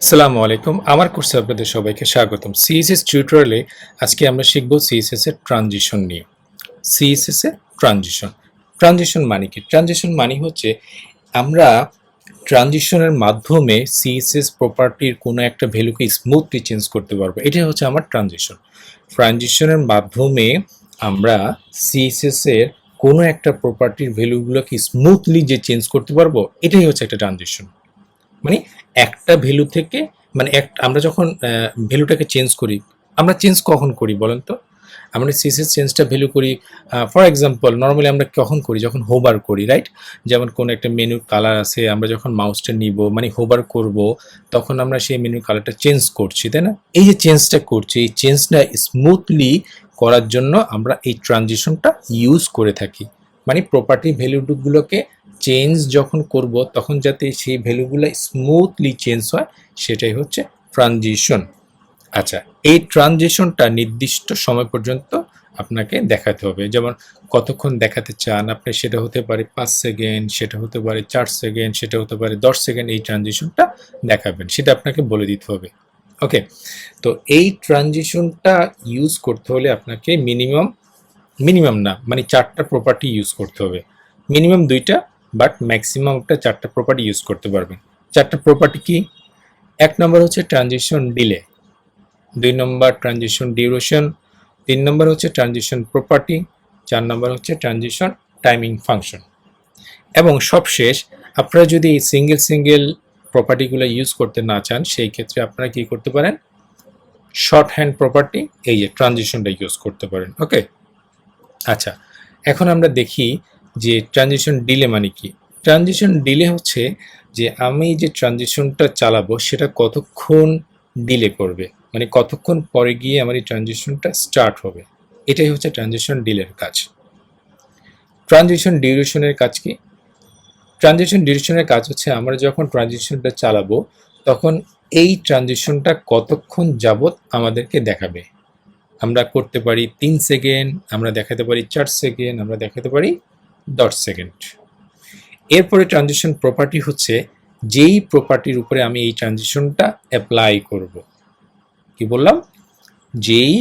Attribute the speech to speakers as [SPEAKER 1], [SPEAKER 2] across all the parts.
[SPEAKER 1] আসসালামু আলাইকুম। আমার কোর্সে আপনাদের সবাইকে স্বাগতম। সিএসএস টিউটোরিয়ালে আজকে আমরা শিখব সিএসএস এর ট্রানজিশন নিয়ে। সিএসএস এর ট্রানজিশন। ট্রানজিশন মানে কি? ট্রানজিশন মানে হচ্ছে আমরা ট্রানজিশনের মাধ্যমে সিএসএস প্রপার্টির কোনো একটা ভ্যালুকে স্মুথলি চেঞ্জ করতে পারবো। এটাই হচ্ছে আমার ট্রানজিশন। ট্রানজিশনের মাধ্যমে আমরা সিএসএস এর কোনো একটা প্রপার্টির ভ্যালুগুলোকে স্মুথলি যে চেঞ্জ করতে পারবো, এটাই হচ্ছে একটা ট্রানজিশন। মানে একটা ভ্যালু থেকে আমরা যখন ভ্যালুটাকে চেঞ্জ করি, আমরা চেঞ্জ কখন করি বলেন তো? আমরা সিএসএস চেঞ্জটা ভ্যালু করি, ফর এক্সাম্পল নর্মালি আমরা কখন করি? যখন হোভার করি, রাইট? যেমন কোনো একটা মেনুর কালার আছে, আমরা যখন মাউসটা নিব মানে হোভার করব, তখন আমরা সেই মেনুর কালারটা চেঞ্জ করছি, তাই না? এই যে চেঞ্জটা করছি, এই চেঞ্জটা স্মুথলি করার জন্য আমরা এই ট্রানজিশনটা ইউজ করে থাকি। মানে প্রপার্টি ভ্যালুগুলোকে চেঞ্জ যখন করব তখন যাতে সেই ভ্যালুগুলো স্মুথলি চেঞ্জ হয়, সেটাই হচ্ছে ট্রানজিশন। আচ্ছা, এই ট্রানজিশনটা নির্দিষ্ট সময় পর্যন্ত আপনাকে দেখাতে হবে। যেমন কতক্ষণ দেখাতে চান আপনি, সেটা হতে পারে 5 সেকেন্ড, সেটা হতে পারে 4 সেকেন্ড, সেটা হতে পারে 10 সেকেন্ড। এই ট্রানজিশনটা দেখাবেন, সেটা আপনাকে বলে দিতে হবে। ওকে, তো এই ট্রানজিশনটা ইউজ করতে হলে আপনাকে মিনিমাম না, মানে 4টা প্রপার্টি ইউজ করতে হবে। মিনিমাম 2টা, বাট ম্যাক্সিমাম একটা 4টা প্রপার্টি ইউজ করতে পারবেন। 4টা প্রপার্টি কি? 1 নম্বর হচ্ছে ট্রানজিশন ডিলে, 2 নম্বর ট্রানজিশন ডিউরেশন, 3 নম্বর হচ্ছে ট্রানজিশন প্রপার্টি, 4 নম্বর হচ্ছে ট্রানজিশন টাইমিং ফাংশন। এবং সবশেষ, আপনারা যদি এই সিঙ্গেল প্রপার্টিগুলো ইউজ করতে না চান, সেই ক্ষেত্রে আপনারা কি করতে পারেন? শর্ট হ্যান্ড প্রপার্টি, এই যে ট্রানজিশনটা ইউজ করতে পারেন। ওকে, আচ্ছা, এখন আমরা দেখি যে ট্রানজিশন ডিলে মানে কি। ট্রানজিশন ডিলে হচ্ছে যে আমি যে ট্রানজিশনটা চালাবো সেটা কতক্ষণ ডিলে করবে, মানে কতক্ষণ পরে গিয়ে আমার এই ট্রানজিশনটা স্টার্ট হবে, এটাই হচ্ছে ট্রানজিশন ডিলের কাজ। ট্রানজিশন ডিউরেশনের কাজ কি? ট্রানজিশন ডিউরেশনের কাজ হচ্ছে আমরা যখন ট্রানজিশনটা চালাবো তখন এই ট্রানজিশনটা কতক্ষণ যাবত আমাদেরকে দেখাবে। আমরা করতে পারি 3 সেকেন্ড, আমরা দেখাতে পারি 4 সেকেন্ড, আমরা দেখাতে পারি 10 সেকেন্ড। এরপরে ট্রানজিশন প্রপার্টি হচ্ছে যেই প্রপার্টির উপরে আমি এই ট্রানজিশনটা অ্যাপ্লাই করব। কি বললাম? যেই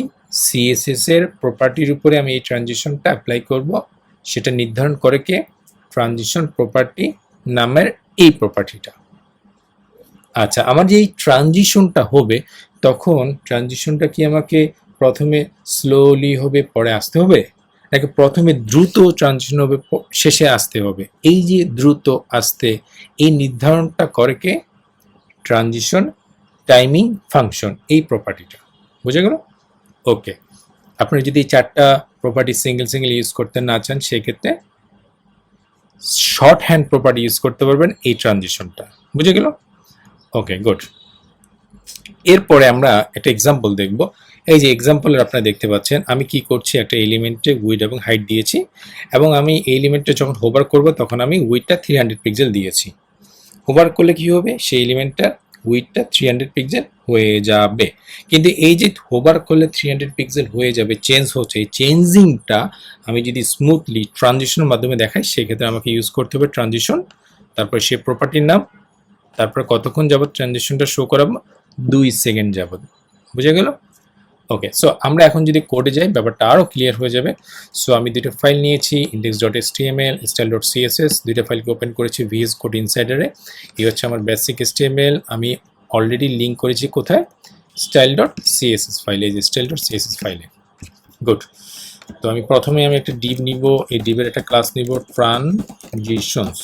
[SPEAKER 1] সিএসএস এর প্রপার্টির উপরে আমি এই ট্রানজিশনটা অ্যাপ্লাই করব, সেটা নির্ধারণ করে কে? ট্রানজিশন প্রপার্টি নামের এই প্রপার্টিটা। আচ্ছা, আমার যে এই ট্রানজিশনটা হবে, তখন ট্রানজিশনটা কি আমাকে প্রথমে স্লোলি হবে, পরে আসতে হবে, নাকি প্রথমে দ্রুত ট্রানজিশন হবে, শেষে আসতে হবে? এই যে দ্রুত আসতে, এই নির্ধারণটা করে কে? ট্রানজিশন টাইমিং ফাংশন, এই প্রপার্টিটা। বুঝে গেল? ওকে, আপনি যদি 4টা প্রপার্টি সিঙ্গেল ইউজ করতে না চান, সেক্ষেত্রে শর্ট হ্যান্ড প্রপার্টি ইউজ করতে পারবেন এই ট্রানজিশনটা। বুঝে গেল? ওকে, গুড। এরপরে আমরা একটা এক্সাম্পল দেখব। এই যে এক্সাম্পলের আপনারা দেখতে পাচ্ছেন আমি কি করছি, একটা এলিমেন্টে উইডথ এবং হাইট দিয়েছি, এবং আমি এই এলিমেন্টে যখন হোভার করব তখন আমি উইডথটা 300 পিক্সেল দিয়েছি। হোভার করলে কি হবে? সেই এলিমেন্টটা উইডথটা 300 পিক্সেল হয়ে যাবে। কিন্তু এই যে হোভার করলে 300 পিক্সেল হয়ে যাবে, চেঞ্জ হচ্ছে, এই চেঞ্জিংটা আমি যদি স্মুথলি ট্রানজিশনের মাধ্যমে দেখাই, সেক্ষেত্রে আমাকে ইউজ করতে হবে ট্রানজিশন, তারপর সে প্রপার্টির নাম, তারপর কতক্ষণ যাবত ট্রানজিশনটা শো করাবো? 2 সেকেন্ড যাবত। বুঝে গেল? ওকে, সো আমরা এখন যদি কোডে যাই, ব্যাপারটা আরও ক্লিয়ার হয়ে যাবে। সো আমি 2টা ফাইল নিয়েছি, index.html, style.css, 2টা ফাইলকে ওপেন করেছি VS কোড ইনসাইডারে। এই হচ্ছে আমার বেসিক HTML, আমি অলরেডি লিঙ্ক করেছি কোথায়? style.css ফাইলে, এই যে style.css ফাইলে। গুড। তো আমি প্রথমে একটা ডিভ নিব, এই ডিভের একটা ক্লাস নিব ট্রানজিশনস।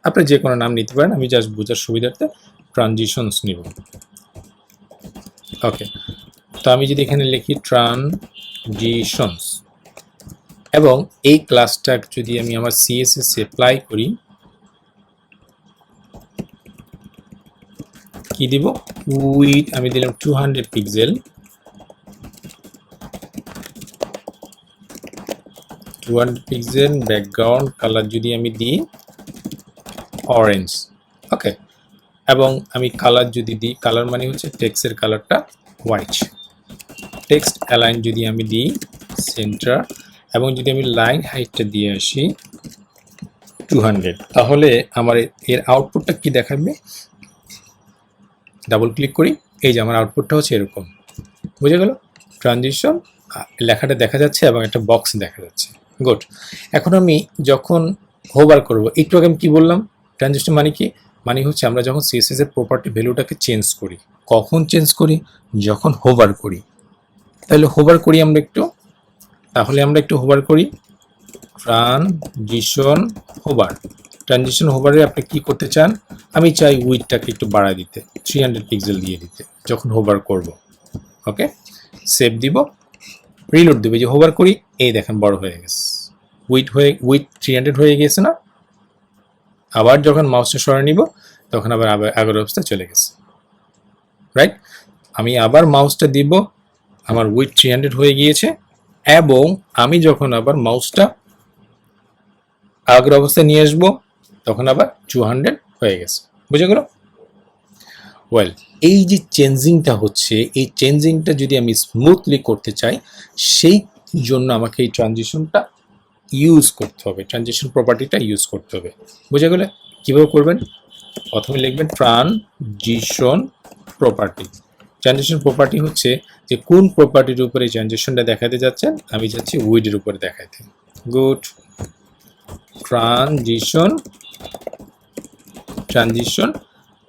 [SPEAKER 1] আপনি যে কোনো নাম নিতে পারেন, আমি জাস্ট বোঝার সুবিধার্থে ট্রানজিশনস নিব। ওকে, তো আমি যদি এখানে লিখি ট্রানজিশনস, এবং এই ক্লাসটা যদি আমি আমার সিএসএস অ্যাপ্লাই করি, কি দিব? উইথ আমি দিলাম 200 পিক্সেল, 200 পিক্সেল, ব্যাকগ্রাউন্ড কালার যদি আমি দিই অরেঞ্জ। ওকে, এবং আমি কালার যদি দিই, কালার মানে হচ্ছে টেক্সটের কালারটা হোয়াইট। টেক্সট অ্যালাইন যদি আমি দিই সেন্টার, এবং যদি আমি লাইন হাইটটা দিয়ে আসি 200, তাহলে আমার এর আউটপুটটা কি দেখাবে? ডাবল ক্লিক করি, এই যে আমার আউটপুটটা হচ্ছে এরকম, বুঝে গেল? ট্রানজিশন লেখাটা দেখা যাচ্ছে এবং একটা বক্স দেখা যাচ্ছে। গুড। এখন আমি যখন হোভার করব, একটু আগে আমি কি বললাম, ট্রানজিশন মানে কি, মানে হচ্ছে আমরা যখন সিএসএস এর প্রপার্টি ভ্যালুটাকে চেঞ্জ করি। কখন চেঞ্জ করি? যখন হোভার করি। তাহলে হোভার করি আমরা একটু, হোভার করি, ট্রানজিশন হোভার। ট্রানজিশন হোভারে আপনি কি করতে চান? আমি চাই উইডটাকে একটু বাড়ায় দিতে, 300 পিক্সেল দিয়ে দিতে যখন হোভার করব। ওকে, সেভ দিব, রিলোড দেবে, যে হোভার করি, এই দেখেন বড় হয়ে গেছে, উইড 300 হয়ে গেছে না? আবার যখন মাউসটা সরে নিব তখন আবার আগের অবস্থায় চলে গেছে, রাইট? আমি আবার মাউসটা দিব, আমার উইড 300 হয়ে গিয়েছে, এবং আমি যখন আবার মাউসটা আগের অবস্থায় নিয়ে আসবো তখন আবার 200 হয়ে গেছে, বুঝে গেল? ওয়েল, এই যে চেঞ্জিংটা হচ্ছে, এই চেঞ্জিংটা যদি আমি স্মুথলি করতে চাই, সেই জন্য আমাকে এই ট্রানজিশনটা ইউজ করতে হবে, ট্রানজিশন প্রপার্টিটা ইউজ করতে হবে, বুঝে গেলে? কীভাবে করবেন? প্রথমে লিখবেন ট্রানজিশন প্রপার্টি। ট্রানজিশন প্রপার্টি হচ্ছে যে কোন প্রপার্টির উপরে এই ট্রানজিশনটা দেখাতে যাচ্ছেন, আমি যাচ্ছি উইডের উপরে দেখাতে। গুড। ট্রানজিশন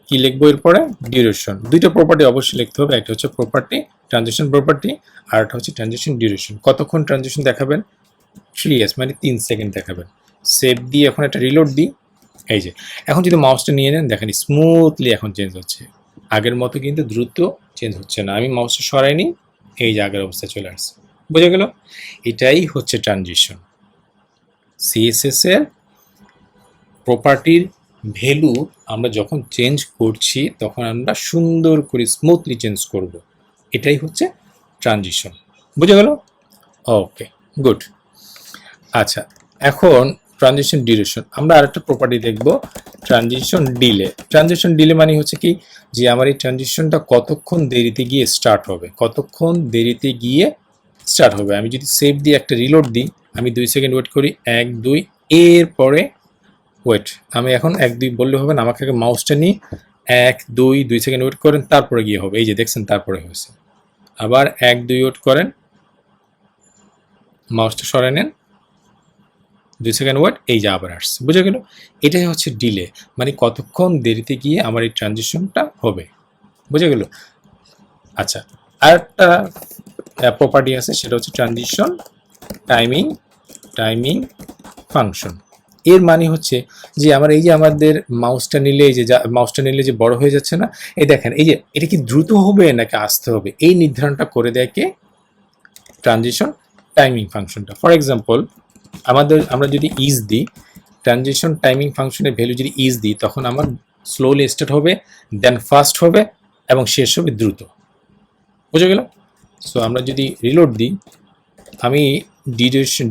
[SPEAKER 1] কি লিখবো এরপরে? ডিউরেশন। দুইটা প্রপার্টি অবশ্যই লিখতে হবে, একটা হচ্ছে প্রপার্টি ট্রানজিশন প্রপার্টি, আর একটা হচ্ছে ট্রানজিশন ডিউরেশন। কতক্ষণ ট্রানজিশন দেখাবেন? 3s, মানে 3 সেকেন্ড দেখাবেন। সেভ দিয়ে এখন একটা রিলোড দিই, এই যে এখন যদি মাউসটা নিয়ে নেন, দেখেন স্মুথলি এখন চেঞ্জ হচ্ছে, আগের মতো কিন্তু দ্রুত চেঞ্জ হচ্ছে না। আমি মাউসটা সরাই নিই, এই যে আগের অবস্থায় চলে আসছে, বুঝে গেল? এটাই হচ্ছে ট্রানজিশন। সিএসএস এর প্রপার্টির ভ্যালু আমরা যখন চেঞ্জ করছি তখন আমরা সুন্দর করে স্মুথলি চেঞ্জ করব, এটাই হচ্ছে ট্রানজিশন, বুঝে গেল? ওকে, গুড। আচ্ছা, এখন ট্রানজিশন ডিউরেশন, আমরা আরেকটা প্রপার্টি দেখব, ট্রানজিশন ডিলে। ট্রানজিশন ডিলে মানে হচ্ছে কি, যে আমার এই ট্রানজিশনটা কতক্ষণ দেরিতে গিয়ে স্টার্ট হবে, কতক্ষণ দেরিতে গিয়ে স্টার্ট হবে। আমি যদি সেভ দিয়ে একটা রিলোড দিই, আমি 2 সেকেন্ড ওয়েট করি, 1 2, এরপরে ওয়েট, আমি এখন 1 2 বললে হবে না, আমাকে মাউসটা নিয়ে 1 2 সেকেন্ড ওয়েট করেন, তারপরে গিয়ে হবে, এই যে দেখছেন তারপরে হয়েছে। আবার 1 2 ওয়েট করেন, মাউসটা সরাই নেন, 2 সেকেন্ড ওয়েট, এই যে আবার আসছে, বুঝে গেল? এটাই হচ্ছে ডিলে, মানে কতক্ষণ দেরিতে গিয়ে আমার এই ট্রানজিশনটা হবে, বুঝে গেল? আচ্ছা, আরেকটা প্রপার্টি আছে, সেটা হচ্ছে ট্রানজিশন টাইমিং ফাংশন। এর মানে হচ্ছে যে আমার এই যে আমাদের মাউসটা নিলে, এই যে মাউসটা নিলে যে বড় হয়ে যাচ্ছে না, এই দেখেন, এই যে এটা কি দ্রুত হবে নাকি আস্তে হবে, এই নির্ধারণটা করে দেয় কে? ট্রানজিশন টাইমিং ফাংশনটা। ফর এক্সাম্পল, আমরা যদি ইজ দিই, ট্রানজিশন টাইমিং ফাংশনের ভ্যালু যদি ইজ দিই, তখন আমার স্লোলি স্টার্ট হবে, দেন ফাস্ট হবে, এবং শেষ হবে দ্রুত, বুঝে গেল? সো আমরা যদি রিলোড দিই, আমি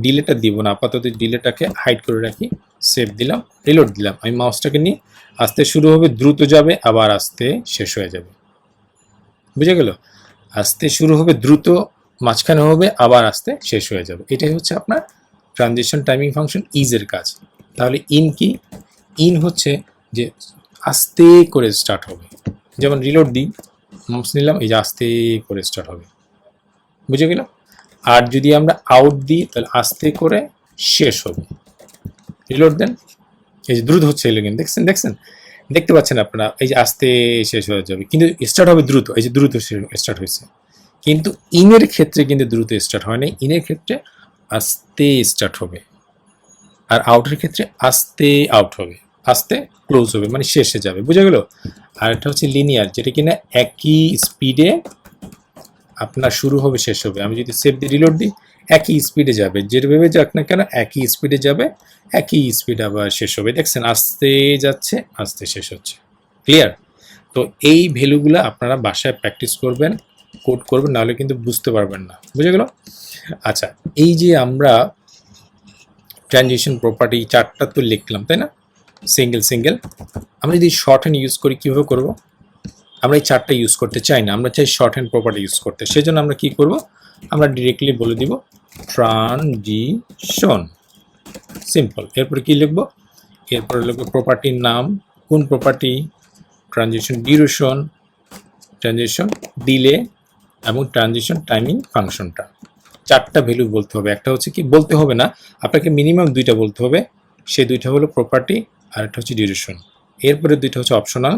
[SPEAKER 1] ডিলেটা দিব না, আপাতত ডিলেটাকে হাইড করে রাখি, সেভ দিলাম, রিলোড দিলাম, আমি মাউসটাকে নিয়ে আস্তে শুরু হবে, দ্রুত যাবে, আবার আস্তে শেষ হয়ে যাবে, বুঝে গেল? আস্তে শুরু হবে, দ্রুত মাঝখানে হবে, আবার আস্তে শেষ হয়ে যাবে, এটাই হচ্ছে আপনার ট্রানজিশন টাইমিং ফাংশন ইজের কাজ। তাহলে ইন কি? ইন হচ্ছে যে আস্তে করে স্টার্ট হবে, যেমন রিলোড দিই, মাউস নিলাম, এই যে আস্তে করে স্টার্ট হবে, বুঝে গেল? আর যদি আমরা আউট দিই, তাহলে আস্তে করে শেষ হবে, রিলোড দেন, এই যে দ্রুত হচ্ছে, এলো কিন্তু দেখছেন, দেখতে পাচ্ছেন আপনারা, এই যে আস্তে শেষ হয়ে যাবে, কিন্তু স্টার্ট হবে দ্রুত, এই যে দ্রুত স্টার্ট হয়েছে। কিন্তু ইনের ক্ষেত্রে কিন্তু দ্রুত স্টার্ট হয় না, ইনের ক্ষেত্রে আস্তে স্টার্ট হবে, আর আউটের ক্ষেত্রে আস্তে আউট হবে, আস্তে ক্লোজ হবে, মানে শেষে যাবে, বুঝে গেল? আর এটা হচ্ছে লিনিয়ার, যেটা কিনা একই স্পিডে আপনার শুরু হবে, শেষ হবে। আমি যদি সেভ দিয়ে রিলোড দিই, একই স্পিডে যাবে, যেভাবে যাক না কেন একই স্পিডে যাবে, একই স্পিডে আবার শেষ হবে, দেখছেন আস্তে যাচ্ছে, আস্তে শেষ হচ্ছে, ক্লিয়ার? তো এই ভ্যালুগুলো আপনারা বাসায় প্র্যাকটিস করবেন, কোড করবেন, নাহলে কিন্তু বুঝতে পারবেন না, বুঝে গেল? আচ্ছা, এই যে আমরা ট্রানজিশন প্রপার্টি 4টা তো লিখলাম, তাই না? সিঙ্গেল। আমরা যদি শর্ট হ্যান্ড ইউজ করি, কীভাবে করবো? আমরা এই 4টা ইউজ করতে চাই না, আমরা চাই শর্ট হ্যান্ড প্রপার্টি ইউজ করতে। সেজন্য আমরা কি করব? আমরা ডিরেক্টলি বলে দিব ট্রানজিশন, সিম্পল। এরপরে কি লিখবো? এরপরে লিখবো প্রপার্টির নাম, কোন property? Transition duration, transition delay এবং ট্রানজিশন টাইমিং ফাংশনটা। 4টা ভ্যালু বলতে হবে। একটা হচ্ছে কি বলতে হবে না, আপনাকে মিনিমাম 2টা বলতে হবে। সেই 2টা হলো প্রপার্টি আর একটা হচ্ছে ডিউরেশন। এরপরে 2টা হচ্ছে অপশনাল।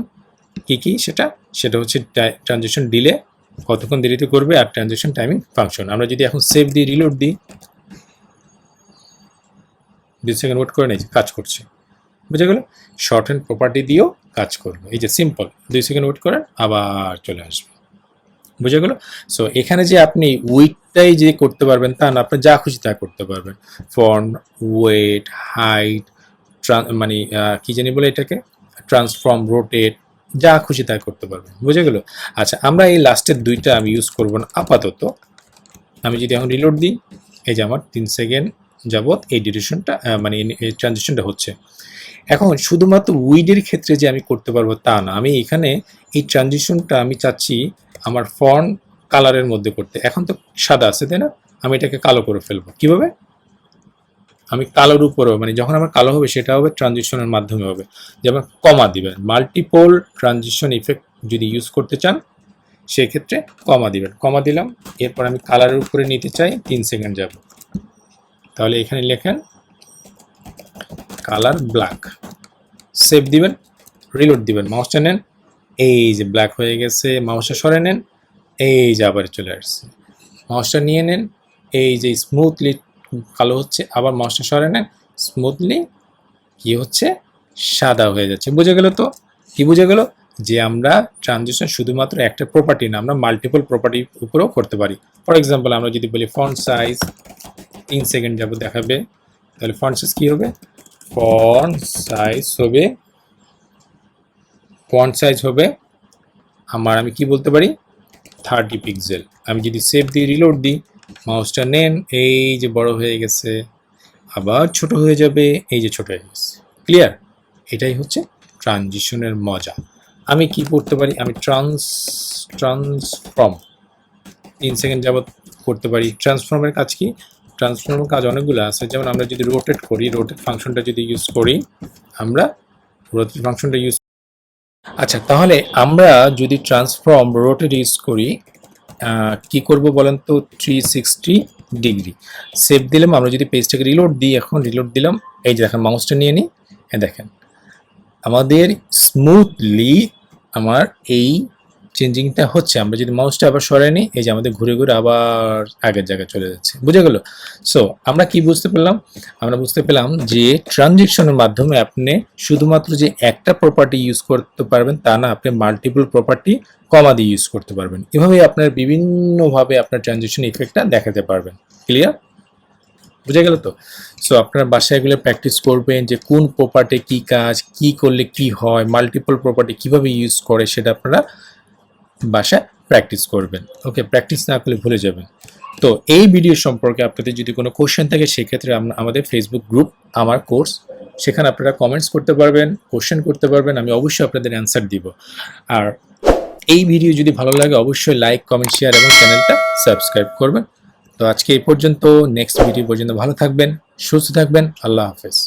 [SPEAKER 1] কি সেটা হচ্ছে ট্রানজিশন ডিলে, কতক্ষণ দেরিতে করবে, আর ট্রানজিশন টাইমিং ফাংশন। আমরা যদি এখন সেভ দিই, রিলোড দিই, 2 সেকেন্ড ওয়েট করে নেই, কাজ করছে। বুঝে গেল? শর্ট হ্যান্ড প্রপার্টি দিয়েও কাজ করবে। এই যে সিম্পল, 2 সেকেন্ড ওয়েট করেন, আবার চলে আসবে। বুঝে গেল? সো এখানে যে আপনি উইডটাই যে করতে পারবেন তা না, আপনি যা খুশি তা করতে পারবেন। ফন্ট, ওয়েট, হাইট, মানে কি জানি বলে এটাকে, ট্রান্সফর্ম, রোটেট, যা খুশি তাই করতে পারবেন। বুঝে গেল? আচ্ছা, আমরা এই লাস্টের 2টা আমি ইউজ করব না আপাতত। আমি যদি এখন রিলোড দিই, এই যে আমার 3 সেকেন্ড যাবত এই ডিউরেশনটা মানে এই ট্রানজিশনটা হচ্ছে। এখন শুধুমাত্র উইডের ক্ষেত্রে যে আমি করতে পারবো তা না, আমি এখানে এই ট্রানজিশনটা আমি চাচ্ছি আমার ফন্ট কালারের মধ্যে করতে। এখন তো সাদা আছে, তাই না? আমি এটাকে কালো করে ফেলবো। কিভাবে? আমি কালোর উপরেও, মানে যখন আমার কালো হবে সেটা হবে ট্রানজিশনের মাধ্যমে হবে। যেমন কমা দিবেন, মাল্টিপল ট্রানজিশন ইফেক্ট যদি ইউজ করতে চান সেক্ষেত্রে কমা দিবেন। কমা দিলাম, এরপর আমি কালারের উপরে নিতে চাই, 3 সেকেন্ড যাব। তাহলে এখানে লেখেন কালার ব্ল্যাক, সেভ দিবেন, রিলোড দিবেন, মাউসটা নেন, এই যে ব্ল্যাক হয়ে গেছে, মাউসটা সরে নেন, এই যে আবার চলে আসছে। মাউসটা নিয়ে নেন, এই যে স্মুথলি কালো হচ্ছে, আবার মাউসটা সরে নেন, স্মুথলি কি হচ্ছে, সাদা হয়ে যাচ্ছে। বুঝে গেল তো? কি বুঝে গেল? যে আমরা ট্রানজিশন শুধুমাত্র একটা প্রপার্টি না, আমরা মাল্টিপল প্রপার্টির উপরেও করতে পারি। ফর এক্সাম্পল, আমরা যদি বলি ফন্ট সাইজ 3 সেকেন্ড যাব দেখাবে, তাহলে ফন্ট সাইজ কি হবে? ফন্ট সাইজ হবে আমার, আমি কি বলতে পারি, 30 পিক্সেল। আমি যদি সেভ দিই, রিলোড দিই, মাউসটা নেন, এই যে বড় হয়ে গেছে, আবার ছোট হয়ে যাবে, এই যে ছোট হয়ে গেছে। ক্লিয়ার? এটাই হচ্ছে ট্রানজিশনের মজা। আমি কি করতে পারি, আমি ট্রান্সফর্ম 3 সেকেন্ড যাবত করতে পারি। ট্রান্সফর্মের কাজ কি? ট্রান্সফর্মের কাজ অনেকগুলো আছে। যেমন আমরা যদি রোটেট করি, রোটেট ফাংশনটা যদি ইউজ করি, আমরা রোটেট ফাংশনটা ইউজ, আচ্ছা তাহলে আমরা যদি ট্রান্সফর্ম রোটেট ইউজ করি, কি করব বলেন তো? 360 ডিগ্রি। সেভ দিলাম, আমরা যদি পেজটাকে রিলোড দিই, এখন রিলোড দিলাম, এই যে দেখেন মাউসটা নিয়ে নিই, দেখেন আমাদের স্মুথলি আমার এই চেঞ্জিংটা হচ্ছে। আমরা যদি মাউসটা আবার সরাই নিই, এই যে আমাদের ঘুরে ঘুরে আবার আগের জায়গায় চলে যাচ্ছে। বুঝে গেল? সো আমরা কি বুঝতে পেলাম? আমরা বুঝতে পেলাম যে ট্রানজিশনের মাধ্যমে আপনি শুধুমাত্র যে একটা প্রপার্টি ইউজ করতে পারবেন তা না, আপনি মাল্টিপল প্রপার্টি কমা দিয়ে ইউজ করতে পারবেন। এভাবেই আপনার বিভিন্নভাবে আপনার ট্রানজিশন ইফেক্টটা দেখাতে পারবেন। ক্লিয়ার? বুঝে গেল তো? সো আপনারা বাসায় এগুলো প্র্যাকটিস করবেন যে কোন প্রপার্টি কি কাজ, কি করলে কি হয়, মাল্টিপল প্রপার্টি কিভাবে ইউজ করে, সেটা আপনারা বাসায় প্র্যাকটিস করবেন। ওকে, প্র্যাকটিস না করলে ভুলে যাবেন। তো এই ভিডিও সম্পর্কে আপনাদের যদি কোনো কোশ্চেন থাকে, সেক্ষেত্রে আমাদের ফেসবুক গ্রুপ আমার কোর্স, সেখানে আপনারা কমেন্টস করতে পারবেন, কোশ্চেন করতে পারবেন, আমি অবশ্যই আপনাদের অ্যান্সার দিব। আর এই ভিডিও যদি ভালো লাগে অবশ্যই লাইক, কমেন্ট, শেয়ার এবং চ্যানেলটা সাবস্ক্রাইব করবেন। তো আজকে এই পর্যন্ত, নেক্সট ভিডিও পর্যন্ত ভালো থাকবেন, সুস্থ থাকবেন, আল্লাহ হাফেজ।